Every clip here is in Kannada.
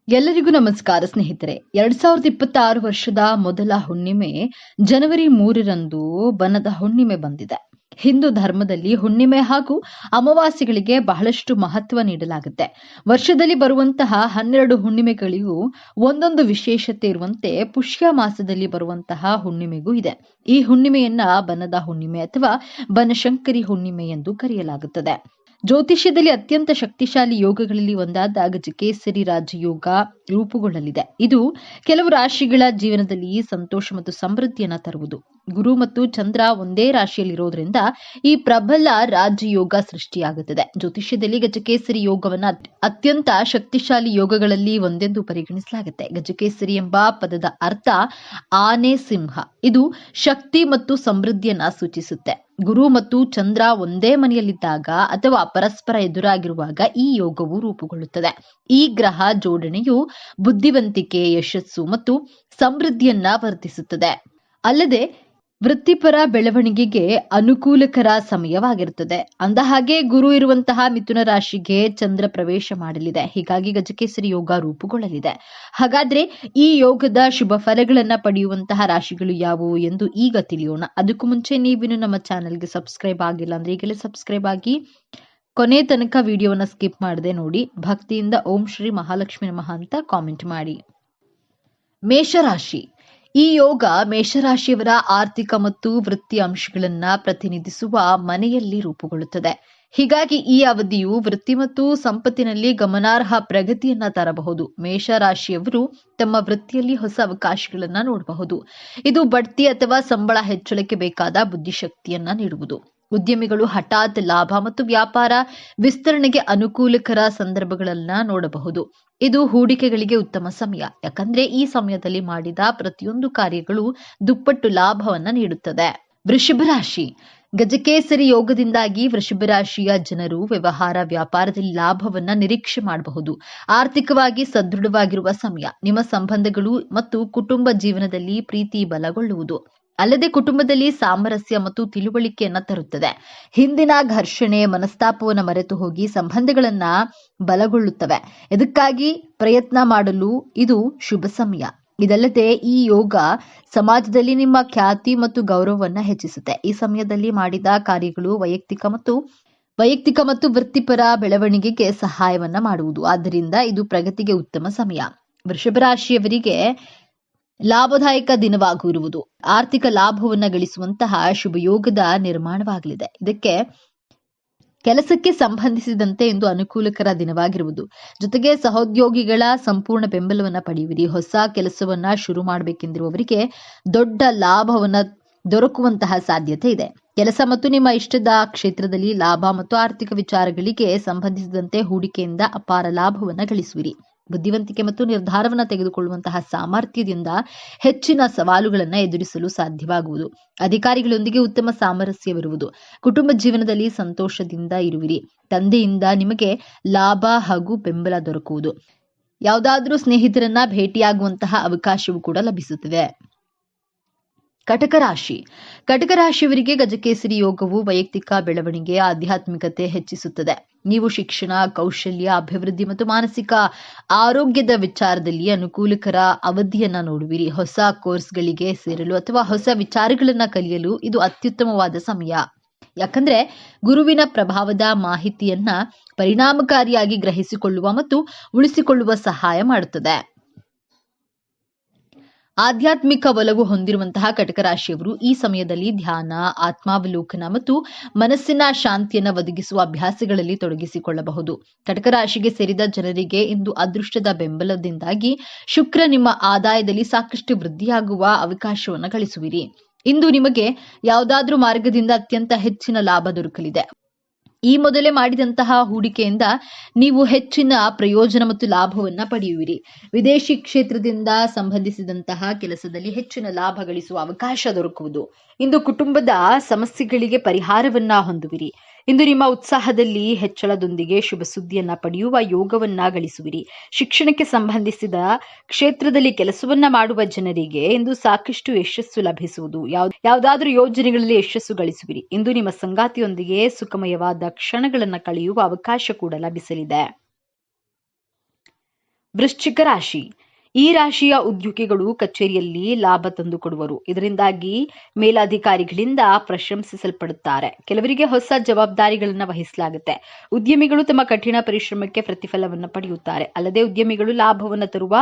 ಎಲ್ಲರಿಗೂ ನಮಸ್ಕಾರ ಸ್ನೇಹಿತರೆ. 2026 ವರ್ಷದ ಮೊದಲ ಹುಣ್ಣಿಮೆ ಜನವರಿ 3ರಂದು ಬನದ ಹುಣ್ಣಿಮೆ ಬಂದಿದೆ. ಹಿಂದೂ ಧರ್ಮದಲ್ಲಿ ಹುಣ್ಣಿಮೆ ಹಾಗೂ ಅಮಾವಾಸ್ಯೆಗಳಿಗೆ ಬಹಳಷ್ಟು ಮಹತ್ವ ನೀಡಲಾಗುತ್ತೆ. ವರ್ಷದಲ್ಲಿ ಬರುವಂತಹ 12 ಹುಣ್ಣಿಮೆಗಳಿಗೂ ಒಂದೊಂದು ವಿಶೇಷತೆ ಇರುವಂತೆ ಪುಷ್ಯ ಮಾಸದಲ್ಲಿ ಬರುವಂತಹ ಹುಣ್ಣಿಮೆಗೂ ಇದೆ. ಈ ಹುಣ್ಣಿಮೆಯನ್ನ ಬನದ ಹುಣ್ಣಿಮೆ ಅಥವಾ ಬನಶಂಕರಿ ಹುಣ್ಣಿಮೆ ಎಂದು ಕರೆಯಲಾಗುತ್ತದೆ. ಜ್ಯೋತಿಷ್ಯದಲ್ಲಿ ಅತ್ಯಂತ ಶಕ್ತಿಶಾಲಿ ಯೋಗಗಳಲ್ಲಿ ಒಂದಾದ ಗಜಕೇಸರಿ ರಾಜಯೋಗ ರೂಪುಗೊಳ್ಳಲಿದೆ. ಇದು ಕೆಲವು ರಾಶಿಗಳ ಜೀವನದಲ್ಲಿ ಸಂತೋಷ ಮತ್ತು ಸಮೃದ್ಧಿಯನ್ನ ತರುವುದು. ಗುರು ಮತ್ತು ಚಂದ್ರ ಒಂದೇ ರಾಶಿಯಲ್ಲಿರೋದ್ರಿಂದ ಈ ಪ್ರಬಲ ರಾಜಯೋಗ ಸೃಷ್ಟಿಯಾಗುತ್ತದೆ. ಜ್ಯೋತಿಷ್ಯದಲ್ಲಿ ಗಜಕೇಸರಿ ಯೋಗವನ್ನ ಅತ್ಯಂತ ಶಕ್ತಿಶಾಲಿ ಯೋಗಗಳಲ್ಲಿ ಒಂದೆಂದು ಪರಿಗಣಿಸಲಾಗುತ್ತೆ. ಗಜಕೇಸರಿ ಎಂಬ ಪದದ ಅರ್ಥ ಆನೆ ಸಿಂಹ. ಇದು ಶಕ್ತಿ ಮತ್ತು ಸಮೃದ್ಧಿಯನ್ನ ಸೂಚಿಸುತ್ತೆ. ಗುರು ಮತ್ತು ಚಂದ್ರ ಒಂದೇ ಮನೆಯಲ್ಲಿದ್ದಾಗ ಅಥವಾ ಪರಸ್ಪರ ಎದುರಾಗಿರುವಾಗ ಈ ಯೋಗವು ರೂಪುಗೊಳ್ಳುತ್ತದೆ. ಈ ಗ್ರಹ ಜೋಡಣೆಯು ಬುದ್ಧಿವಂತಿಕೆ, ಯಶಸ್ಸು ಮತ್ತು ಸಮೃದ್ಧಿಯನ್ನ ವರ್ಧಿಸುತ್ತದೆ. ಅಲ್ಲದೆ ವೃತ್ತಿಪರ ಬೆಳವಣಿಗೆಗೆ ಅನುಕೂಲಕರ ಸಮಯವಾಗಿರುತ್ತದೆ. ಅಂದಹಾಗೆ ಗುರು ಇರುವಂತಹ ಮಿಥುನ ರಾಶಿಗೆ ಚಂದ್ರ ಪ್ರವೇಶ ಮಾಡಲಿದೆ. ಹೀಗಾಗಿ ಗಜಕೇಸರಿ ಯೋಗ ರೂಪುಗೊಳ್ಳಲಿದೆ. ಹಾಗಾದ್ರೆ ಈ ಯೋಗದ ಶುಭ ಫಲಗಳನ್ನ ಪಡೆಯುವಂತಹ ರಾಶಿಗಳು ಯಾವುವು ಎಂದು ಈಗ ತಿಳಿಯೋಣ. ಅದಕ್ಕೂ ಮುಂಚೆ ನೀವಿನ್ನು ನಮ್ಮ ಚಾನೆಲ್ಗೆ ಸಬ್ಸ್ಕ್ರೈಬ್ ಆಗಿಲ್ಲ ಅಂದ್ರೆ ಈಗಲೇ ಸಬ್ಸ್ಕ್ರೈಬ್ ಆಗಿ ಕೊನೆ ತನಕ ವಿಡಿಯೋವನ್ನ ಸ್ಕಿಪ್ ಮಾಡದೆ ನೋಡಿ. ಭಕ್ತಿಯಿಂದ ಓಂ ಶ್ರೀ ಮಹಾಲಕ್ಷ್ಮಿ ನಮಃ ಅಂತ ಕಾಮೆಂಟ್ ಮಾಡಿ. ಮೇಷರಾಶಿ. ಈ ಯೋಗ ಮೇಷರಾಶಿಯವರ ಆರ್ಥಿಕ ಮತ್ತು ವೃತ್ತಿ ಅಂಶಗಳನ್ನ ಪ್ರತಿನಿಧಿಸುವ ಮನೆಯಲ್ಲಿ ರೂಪುಗೊಳ್ಳುತ್ತದೆ. ಹೀಗಾಗಿ ಈ ಅವಧಿಯು ವೃತ್ತಿ ಮತ್ತು ಸಂಪತ್ತಿನಲ್ಲಿ ಗಮನಾರ್ಹ ಪ್ರಗತಿಯನ್ನ ತರಬಹುದು. ಮೇಷರಾಶಿಯವರು ತಮ್ಮ ವೃತ್ತಿಯಲ್ಲಿ ಹೊಸ ಅವಕಾಶಗಳನ್ನ ನೋಡಬಹುದು. ಇದು ಬಡ್ತಿ ಅಥವಾ ಸಂಬಳ ಹೆಚ್ಚಳಕ್ಕೆ ಬೇಕಾದ ಬುದ್ಧಿಶಕ್ತಿಯನ್ನ ನೀಡುವುದು. ಉದ್ಯಮಿಗಳು ಹಠಾತ್ ಲಾಭ ಮತ್ತು ವ್ಯಾಪಾರ ವಿಸ್ತರಣೆಗೆ ಅನುಕೂಲಕರ ಸಂದರ್ಭಗಳನ್ನ ನೋಡಬಹುದು. ಇದು ಹೂಡಿಕೆಗಳಿಗೆ ಉತ್ತಮ ಸಮಯ. ಯಾಕಂದ್ರೆ ಈ ಸಮಯದಲ್ಲಿ ಮಾಡಿದ ಪ್ರತಿಯೊಂದು ಕಾರ್ಯಗಳು ದುಪ್ಪಟ್ಟು ಲಾಭವನ್ನ ನೀಡುತ್ತದೆ. ವೃಷಭ ರಾಶಿ. ಗಜಕೇಸರಿ ಯೋಗದಿಂದಾಗಿ ವೃಷಭ ರಾಶಿಯ ಜನರು ವ್ಯವಹಾರ ವ್ಯಾಪಾರದಲ್ಲಿ ಲಾಭವನ್ನ ನಿರೀಕ್ಷೆ ಮಾಡಬಹುದು. ಆರ್ಥಿಕವಾಗಿ ಸದೃಢವಾಗಿರುವ ಸಮಯ. ನಿಮ್ಮ ಸಂಬಂಧಗಳು ಮತ್ತು ಕುಟುಂಬ ಜೀವನದಲ್ಲಿ ಪ್ರೀತಿ ಬಲಗೊಳ್ಳುವುದು. ಅಲ್ಲದೆ ಕುಟುಂಬದಲ್ಲಿ ಸಾಮರಸ್ಯ ಮತ್ತು ತಿಳುವಳಿಕೆಯನ್ನ ತರುತ್ತದೆ. ಹಿಂದಿನ ಘರ್ಷಣೆ ಮನಸ್ತಾಪವನ್ನು ಮರೆತು ಹೋಗಿ ಸಂಬಂಧಗಳನ್ನ ಬಲಗೊಳ್ಳುತ್ತವೆ. ಇದಕ್ಕಾಗಿ ಪ್ರಯತ್ನ ಮಾಡಲು ಇದು ಶುಭ ಸಮಯ. ಇದಲ್ಲದೆ ಈ ಯೋಗ ಸಮಾಜದಲ್ಲಿ ನಿಮ್ಮ ಖ್ಯಾತಿ ಮತ್ತು ಗೌರವವನ್ನ ಹೆಚ್ಚಿಸುತ್ತೆ. ಈ ಸಮಯದಲ್ಲಿ ಮಾಡಿದ ಕಾರ್ಯಗಳು ವೈಯಕ್ತಿಕ ಮತ್ತು ವೃತ್ತಿಪರ ಬೆಳವಣಿಗೆಗೆ ಸಹಾಯವನ್ನ ಮಾಡುವುದು. ಆದ್ದರಿಂದ ಇದು ಪ್ರಗತಿಗೆ ಉತ್ತಮ ಸಮಯ. ವೃಷಭ ರಾಶಿಯವರಿಗೆ ಲಾಭದಾಯಕ ದಿನವಾಗಿರುವುದು. ಆರ್ಥಿಕ ಲಾಭವನ್ನ ಗಳಿಸುವಂತಹ ಶುಭ ಯೋಗದ ನಿರ್ಮಾಣವಾಗಲಿದೆ. ಇದಕ್ಕೆ ಕೆಲಸಕ್ಕೆ ಸಂಬಂಧಿಸಿದಂತೆ ಇಂದು ಅನುಕೂಲಕರ ದಿನವಾಗಿರುವುದು. ಜೊತೆಗೆ ಸಹೋದ್ಯೋಗಿಗಳ ಸಂಪೂರ್ಣ ಬೆಂಬಲವನ್ನ ಪಡೆಯುವಿರಿ. ಹೊಸ ಕೆಲಸವನ್ನ ಶುರು ಮಾಡಬೇಕೆಂದಿರುವವರಿಗೆ ದೊಡ್ಡ ಲಾಭವನ್ನ ದೊರಕುವಂತಹ ಸಾಧ್ಯತೆ ಇದೆ. ಕೆಲಸ ಮತ್ತು ನಿಮ್ಮ ಇಷ್ಟದ ಕ್ಷೇತ್ರದಲ್ಲಿ ಲಾಭ ಮತ್ತು ಆರ್ಥಿಕ ವಿಚಾರಗಳಿಗೆ ಸಂಬಂಧಿಸಿದಂತೆ ಹೂಡಿಕೆಯಿಂದ ಅಪಾರ ಲಾಭವನ್ನ ಗಳಿಸುವಿರಿ. ಬುದ್ಧಿವಂತಿಕೆ ಮತ್ತು ನಿರ್ಧಾರವನ್ನು ತೆಗೆದುಕೊಳ್ಳುವಂತಹ ಸಾಮರ್ಥ್ಯದಿಂದ ಹೆಚ್ಚಿನ ಸವಾಲುಗಳನ್ನ ಎದುರಿಸಲು ಸಾಧ್ಯವಾಗುವುದು. ಅಧಿಕಾರಿಗಳೊಂದಿಗೆ ಉತ್ತಮ ಸಾಮರಸ್ಯವಿರುವುದು. ಕುಟುಂಬ ಜೀವನದಲ್ಲಿ ಸಂತೋಷದಿಂದ ಇರುವಿರಿ. ತಂದೆಯಿಂದ ನಿಮಗೆ ಲಾಭ ಹಾಗೂ ಬೆಂಬಲ ದೊರಕುವುದು. ಯಾವುದಾದ್ರೂ ಸ್ನೇಹಿತರನ್ನ ಭೇಟಿಯಾಗುವಂತಹ ಅವಕಾಶವೂ ಕೂಡ ಲಭಿಸುತ್ತದೆ. ಕಟಕ ರಾಶಿ. ಕಟಕ ರಾಶಿಯವರಿಗೆ ಗಜಕೇಸರಿ ಯೋಗವು ವೈಯಕ್ತಿಕ ಬೆಳವಣಿಗೆ, ಆಧ್ಯಾತ್ಮಿಕತೆ ಹೆಚ್ಚಿಸುತ್ತದೆ. ನೀವು ಶಿಕ್ಷಣ, ಕೌಶಲ್ಯ ಅಭಿವೃದ್ಧಿ ಮತ್ತು ಮಾನಸಿಕ ಆರೋಗ್ಯದ ವಿಚಾರದಲ್ಲಿ ಅನುಕೂಲಕರ ಅವಧಿಯನ್ನ ನೋಡುವಿರಿ. ಹೊಸ ಕೋರ್ಸ್ಗಳಿಗೆ ಸೇರಲು ಅಥವಾ ಹೊಸ ವಿಚಾರಗಳನ್ನ ಕಲಿಯಲು ಇದು ಅತ್ಯುತ್ತಮವಾದ ಸಮಯ. ಯಾಕಂದ್ರೆ ಗುರುವಿನ ಪ್ರಭಾವದ ಮಾಹಿತಿಯನ್ನ ಪರಿಣಾಮಕಾರಿಯಾಗಿ ಗ್ರಹಿಸಿಕೊಳ್ಳುವ ಮತ್ತು ಉಳಿಸಿಕೊಳ್ಳುವ ಸಹಾಯ ಮಾಡುತ್ತದೆ. ಆಧ್ಯಾತ್ಮಿಕ ಒಲವು ಹೊಂದಿರುವಂತಹ ಕಟಕ ರಾಶಿಯವರು ಈ ಸಮಯದಲ್ಲಿ ಧ್ಯಾನ, ಆತ್ಮಾವಲೋಕನ ಮತ್ತು ಮನಸ್ಸಿನ ಶಾಂತಿಯನ್ನು ಒದಗಿಸುವ ಅಭ್ಯಾಸಗಳಲ್ಲಿ ತೊಡಗಿಸಿಕೊಳ್ಳಬಹುದು. ಕಟಕ ರಾಶಿಗೆ ಸೇರಿದ ಜನರಿಗೆ ಇಂದು ಅದೃಷ್ಟದ ಬೆಂಬಲದಿಂದಾಗಿ ಶುಕ್ರ ನಿಮ್ಮ ಆದಾಯದಲ್ಲಿ ಸಾಕಷ್ಟು ವೃದ್ಧಿಯಾಗುವ ಅವಕಾಶವನ್ನು ಗಳಿಸುವಿರಿ. ಇಂದು ನಿಮಗೆ ಯಾವುದಾದ್ರೂ ಮಾರ್ಗದಿಂದ ಅತ್ಯಂತ ಹೆಚ್ಚಿನ ಲಾಭ ದೊರಕಲಿದೆ. ಈ ಮೊದಲೇ ಮಾಡಿದಂತಹ ಹೂಡಿಕೆಯಿಂದ ನೀವು ಹೆಚ್ಚಿನ ಪ್ರಯೋಜನ ಮತ್ತು ಲಾಭವನ್ನ ಪಡೆಯುವಿರಿ. ವಿದೇಶಿ ಕ್ಷೇತ್ರದಿಂದ ಸಂಬಂಧಿಸಿದಂತಹ ಕೆಲಸದಲ್ಲಿ ಹೆಚ್ಚಿನ ಲಾಭ ಗಳಿಸುವ ಅವಕಾಶ ದೊರಕುವುದು. ಇಂದು ಕುಟುಂಬದ ಸಮಸ್ಯೆಗಳಿಗೆ ಪರಿಹಾರವನ್ನ ಹೊಂದುವಿರಿ. ಇಂದು ನಿಮ್ಮ ಉತ್ಸಾಹದಲ್ಲಿ ಹೆಚ್ಚಳದೊಂದಿಗೆ ಶುಭ ಸುದ್ದಿಯನ್ನ ಪಡೆಯುವ ಯೋಗವನ್ನ ಗಳಿಸುವಿರಿ. ಶಿಕ್ಷಣಕ್ಕೆ ಸಂಬಂಧಿಸಿದ ಕ್ಷೇತ್ರದಲ್ಲಿ ಕೆಲಸವನ್ನ ಮಾಡುವ ಜನರಿಗೆ ಇಂದು ಸಾಕಷ್ಟು ಯಶಸ್ಸು ಲಭಿಸುವುದು. ಯಾವುದಾದ್ರೂ ಯೋಜನೆಗಳಲ್ಲಿ ಯಶಸ್ಸು ಗಳಿಸುವಿರಿ. ಇಂದು ನಿಮ್ಮ ಸಂಗಾತಿಯೊಂದಿಗೆ ಸುಖಮಯವಾದ ಕ್ಷಣಗಳನ್ನ ಕಳೆಯುವ ಅವಕಾಶ ಕೂಡ ಲಭಿಸಲಿದೆ. ವೃಶ್ಚಿಕ ರಾಶಿ. ಈ ರಾಶಿಯ ಉದ್ಯೋಗಿಗಳು ಕಚೇರಿಯಲ್ಲಿ ಲಾಭ ತಂದುಕೊಡುವರು. ಇದರಿಂದಾಗಿ ಮೇಲಾಧಿಕಾರಿಗಳಿಂದ ಪ್ರಶಂಸಿಸಲ್ಪಡುತ್ತಾರೆ. ಕೆಲವರಿಗೆ ಹೊಸ ಜವಾಬ್ದಾರಿಗಳನ್ನು ವಹಿಸಲಾಗುತ್ತೆ. ಉದ್ಯಮಿಗಳು ತಮ್ಮ ಕಠಿಣ ಪರಿಶ್ರಮಕ್ಕೆ ಪ್ರತಿಫಲವನ್ನು ಪಡೆಯುತ್ತಾರೆ. ಅಲ್ಲದೆ ಉದ್ಯಮಿಗಳು ಲಾಭವನ್ನು ತರುವ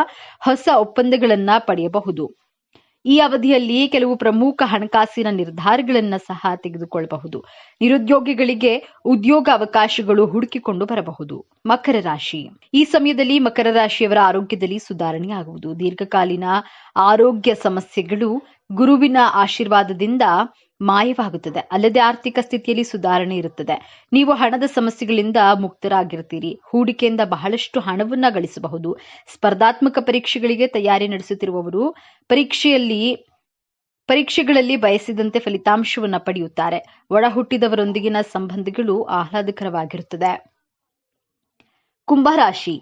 ಹೊಸ ಒಪ್ಪಂದಗಳನ್ನ ಪಡೆಯಬಹುದು. ಈ ಅವಧಿಯಲ್ಲಿ ಕೆಲವು ಪ್ರಮುಖ ಹಣಕಾಸಿನ ನಿರ್ಧಾರಗಳನ್ನು ಸಹ ತೆಗೆದುಕೊಳ್ಳಬಹುದು. ನಿರುದ್ಯೋಗಿಗಳಿಗೆ ಉದ್ಯೋಗ ಅವಕಾಶಗಳು ಹುಡುಕಿಕೊಂಡು ಬರಬಹುದು. ಮಕರ ರಾಶಿ. ಈ ಸಮಯದಲ್ಲಿ ಮಕರ ರಾಶಿಯವರ ಆರೋಗ್ಯದಲ್ಲಿ ಸುಧಾರಣೆಯಾಗುವುದು. ದೀರ್ಘಕಾಲೀನ ಆರೋಗ್ಯ ಸಮಸ್ಯೆಗಳು ಗುರುವಿನ ಆಶೀರ್ವಾದದಿಂದ ಮಾಯವಾಗುತ್ತದೆ. ಅಲ್ಲದೆ ಆರ್ಥಿಕ ಸ್ಥಿತಿಯಲ್ಲಿ ಸುಧಾರಣೆ ಇರುತ್ತದೆ. ನೀವು ಹಣದ ಸಮಸ್ಯೆಗಳಿಂದ ಮುಕ್ತರಾಗಿರ್ತೀರಿ. ಹೂಡಿಕೆಯಿಂದ ಬಹಳಷ್ಟು ಹಣವನ್ನ ಗಳಿಸಬಹುದು. ಸ್ಪರ್ಧಾತ್ಮಕ ಪರೀಕ್ಷೆಗಳಿಗೆ ತಯಾರಿ ನಡೆಸುತ್ತಿರುವವರು ಪರೀಕ್ಷೆಗಳಲ್ಲಿ ಬಯಸಿದಂತೆ ಫಲಿತಾಂಶವನ್ನ ಪಡೆಯುತ್ತಾರೆ. ಒಡ ಹುಟ್ಟಿದವರೊಂದಿಗಿನ ಸಂಬಂಧಗಳು ಆಹ್ಲಾದಕರವಾಗಿರುತ್ತದೆ. ಕುಂಭರಾಶಿ.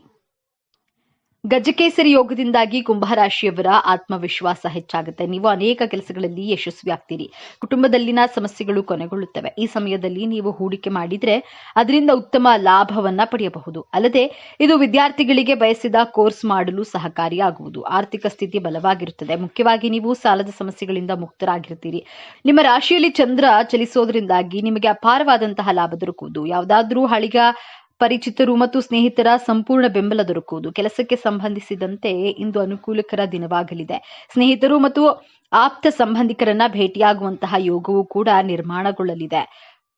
ಗಜಕೇಸರಿ ಯೋಗದಿಂದಾಗಿ ಕುಂಭರಾಶಿಯವರ ಆತ್ಮವಿಶ್ವಾಸ ಹೆಚ್ಚಾಗುತ್ತೆ. ನೀವು ಅನೇಕ ಕೆಲಸಗಳಲ್ಲಿ ಯಶಸ್ವಿಯಾಗ್ತೀರಿ. ಕುಟುಂಬದಲ್ಲಿನ ಸಮಸ್ಯೆಗಳು ಕೊನೆಗೊಳ್ಳುತ್ತವೆ. ಈ ಸಮಯದಲ್ಲಿ ನೀವು ಹೂಡಿಕೆ ಮಾಡಿದ್ರೆ ಅದರಿಂದ ಉತ್ತಮ ಲಾಭವನ್ನ ಪಡೆಯಬಹುದು. ಅಲ್ಲದೆ ಇದು ವಿದ್ಯಾರ್ಥಿಗಳಿಗೆ ಬಯಸಿದ ಕೋರ್ಸ್ ಮಾಡಲು ಸಹಕಾರಿಯಾಗುವುದು. ಆರ್ಥಿಕ ಸ್ಥಿತಿ ಬಲವಾಗಿರುತ್ತದೆ. ಮುಖ್ಯವಾಗಿ ನೀವು ಸಾಲದ ಸಮಸ್ಯೆಗಳಿಂದ ಮುಕ್ತರಾಗಿರ್ತೀರಿ. ನಿಮ್ಮ ರಾಶಿಯಲ್ಲಿ ಚಂದ್ರ ಚಲಿಸೋದ್ರಿಂದಾಗಿ ನಿಮಗೆ ಅಪಾರವಾದಂತಹ ಲಾಭ ದೊರಕುವುದು. ಯಾವುದಾದ್ರೂ ಹಳಿಗ ಪರಿಚಿತರು ಮತ್ತು ಸ್ನೇಹಿತರ ಸಂಪೂರ್ಣ ಬೆಂಬಲ ದೊರಕುವುದು. ಕೆಲಸಕ್ಕೆ ಸಂಬಂಧಿಸಿದಂತೆ ಇಂದು ಅನುಕೂಲಕರ ದಿನವಾಗಲಿದೆ. ಸ್ನೇಹಿತರು ಮತ್ತು ಆಪ್ತ ಸಂಬಂಧಿಕರನ್ನ ಭೇಟಿಯಾಗುವಂತಹ ಯೋಗವೂ ಕೂಡ ನಿರ್ಮಾಣಗೊಳ್ಳಲಿದೆ.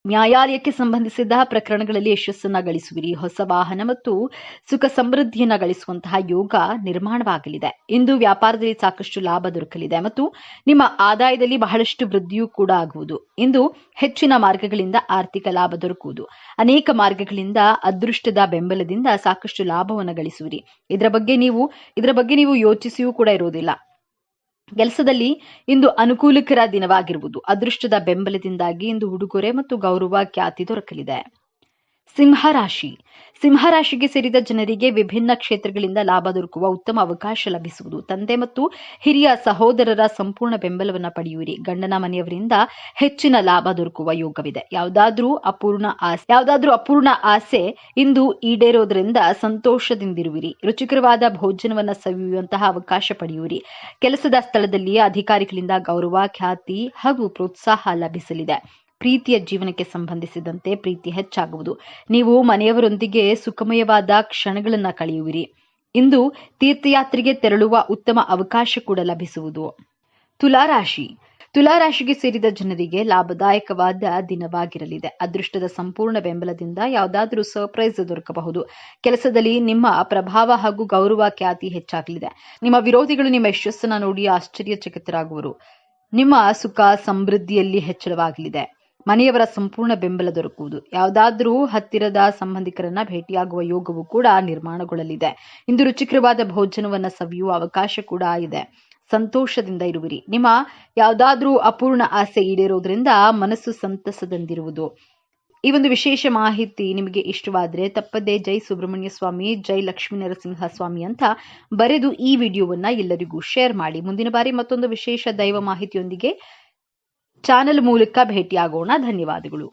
ನ್ಯಾಯಾಲಯಕ್ಕೆ ಸಂಬಂಧಿಸಿದ ಪ್ರಕರಣಗಳಲ್ಲಿ ಯಶಸ್ಸನ್ನ ಗಳಿಸುವಿರಿ. ಹೊಸ ವಾಹನ ಮತ್ತು ಸುಖ ಸಮೃದ್ಧಿಯನ್ನ ಗಳಿಸುವಂತಹ ಯೋಗ ನಿರ್ಮಾಣವಾಗಲಿದೆ. ಇಂದು ವ್ಯಾಪಾರದಲ್ಲಿ ಸಾಕಷ್ಟು ಲಾಭ ದೊರಕಲಿದೆ ಮತ್ತು ನಿಮ್ಮ ಆದಾಯದಲ್ಲಿ ಬಹಳಷ್ಟು ವೃದ್ಧಿಯೂ ಕೂಡ ಆಗುವುದು. ಇಂದು ಹೆಚ್ಚಿನ ಮಾರ್ಗಗಳಿಂದ ಆರ್ಥಿಕ ಲಾಭ ದೊರಕುವುದು. ಅನೇಕ ಮಾರ್ಗಗಳಿಂದ ಅದೃಷ್ಟದ ಬೆಂಬಲದಿಂದ ಸಾಕಷ್ಟು ಲಾಭವನ್ನು ಗಳಿಸುವಿರಿ. ಇದರ ಬಗ್ಗೆ ನೀವು ಯೋಚಿಸಿಯೂ ಕೂಡ ಇರುವುದಿಲ್ಲ. ಕೆಲಸದಲ್ಲಿ ಇಂದು ಅನುಕೂಲಕರ ದಿನವಾಗಿರುವುದು. ಅದೃಷ್ಟದ ಬೆಂಬಲದಿಂದಾಗಿ ಇಂದು ಉಡುಗೊರೆ ಮತ್ತು ಗೌರವ ಖ್ಯಾತಿ ದೊರಕಲಿದೆ. ಸಿಂಹರಾಶಿ. ಸಿಂಹರಾಶಿಗೆ ಸೇರಿದ ಜನರಿಗೆ ವಿಭಿನ್ನ ಕ್ಷೇತ್ರಗಳಿಂದ ಲಾಭ ದೊರಕುವ ಉತ್ತಮ ಅವಕಾಶ ಲಭಿಸುವುದು. ತಂದೆ ಮತ್ತು ಹಿರಿಯ ಸಹೋದರರ ಸಂಪೂರ್ಣ ಬೆಂಬಲವನ್ನು ಪಡೆಯುವಿರಿ. ಗಂಡನ ಮನೆಯವರಿಂದ ಹೆಚ್ಚಿನ ಲಾಭ ದೊರಕುವ ಯೋಗವಿದೆ. ಯಾವುದಾದ್ರೂ ಅಪೂರ್ಣ ಆಸೆ ಇಂದು ಈಡೇರೋದ್ರಿಂದ ಸಂತೋಷದಿಂದಿರುವಿರಿ. ರುಚಿಕರವಾದ ಭೋಜನವನ್ನ ಸವಿಯುವಂತಹ ಅವಕಾಶ ಪಡೆಯುವಿರಿ. ಕೆಲಸದ ಸ್ಥಳದಲ್ಲಿ ಅಧಿಕಾರಿಗಳಿಂದ ಗೌರವ, ಖ್ಯಾತಿ ಹಾಗೂ ಪ್ರೋತ್ಸಾಹ ಲಭಿಸಲಿದೆ. ಪ್ರೀತಿಯ ಜೀವನಕ್ಕೆ ಸಂಬಂಧಿಸಿದಂತೆ ಪ್ರೀತಿ ಹೆಚ್ಚಾಗುವುದು. ನೀವು ಮನೆಯವರೊಂದಿಗೆ ಸುಖಮಯವಾದ ಕ್ಷಣಗಳನ್ನು ಕಳೆಯುವಿರಿ. ಇಂದು ತೀರ್ಥಯಾತ್ರೆಗೆ ತೆರಳುವ ಉತ್ತಮ ಅವಕಾಶ ಕೂಡ ಲಭಿಸುವುದು. ತುಲಾರಾಶಿ. ತುಲಾರಾಶಿಗೆ ಸೇರಿದ ಜನರಿಗೆ ಲಾಭದಾಯಕವಾದ ದಿನವಾಗಿರಲಿದೆ. ಅದೃಷ್ಟದ ಸಂಪೂರ್ಣ ಬೆಂಬಲದಿಂದ ಯಾವುದಾದ್ರೂ ಸರ್ಪ್ರೈಸ್ ದೊರಕಬಹುದು. ಕೆಲಸದಲ್ಲಿ ನಿಮ್ಮ ಪ್ರಭಾವ ಹಾಗೂ ಗೌರವ ಖ್ಯಾತಿ ಹೆಚ್ಚಾಗಲಿದೆ. ನಿಮ್ಮ ವಿರೋಧಿಗಳು ನಿಮ್ಮ ಯಶಸ್ಸನ್ನು ನೋಡಿ ಆಶ್ಚರ್ಯಚಕಿತರಾಗುವರು. ನಿಮ್ಮ ಸುಖ ಸಮೃದ್ಧಿಯಲ್ಲಿ ಹೆಚ್ಚಳವಾಗಲಿದೆ. ಮನೆಯವರ ಸಂಪೂರ್ಣ ಬೆಂಬಲ ದೊರಕುವುದು. ಯಾವುದಾದ್ರೂ ಹತ್ತಿರದ ಸಂಬಂಧಿಕರನ್ನ ಭೇಟಿಯಾಗುವ ಯೋಗವು ಕೂಡ ನಿರ್ಮಾಣಗೊಳ್ಳಲಿದೆ. ಇಂದು ರುಚಿಕರವಾದ ಭೋಜನವನ್ನ ಸವಿಯುವ ಅವಕಾಶ ಕೂಡ ಇದೆ. ಸಂತೋಷದಿಂದ ಇರುವಿರಿ. ನಿಮ್ಮ ಯಾವುದಾದ್ರೂ ಅಪೂರ್ಣ ಆಸೆ ಈಡೇರೋದ್ರಿಂದ ಮನಸ್ಸು ಸಂತಸದಿಂದಿರುವುದು. ಈ ಒಂದು ವಿಶೇಷ ಮಾಹಿತಿ ನಿಮಗೆ ಇಷ್ಟವಾದರೆ ತಪ್ಪದೇ ಜೈ ಸುಬ್ರಹ್ಮಣ್ಯ ಸ್ವಾಮಿ, ಜೈ ಲಕ್ಷ್ಮೀ ನರಸಿಂಹ ಸ್ವಾಮಿ ಅಂತ ಬರೆದು ಈ ವಿಡಿಯೋವನ್ನ ಎಲ್ಲರಿಗೂ ಶೇರ್ ಮಾಡಿ. ಮುಂದಿನ ಬಾರಿ ಮತ್ತೊಂದು ವಿಶೇಷ ದೈವ ಮಾಹಿತಿಯೊಂದಿಗೆ ಚಾನೆಲ್ ಮೂಲಕ ಭೇಟಿಯಾಗೋಣ. ಧನ್ಯವಾದಗಳು.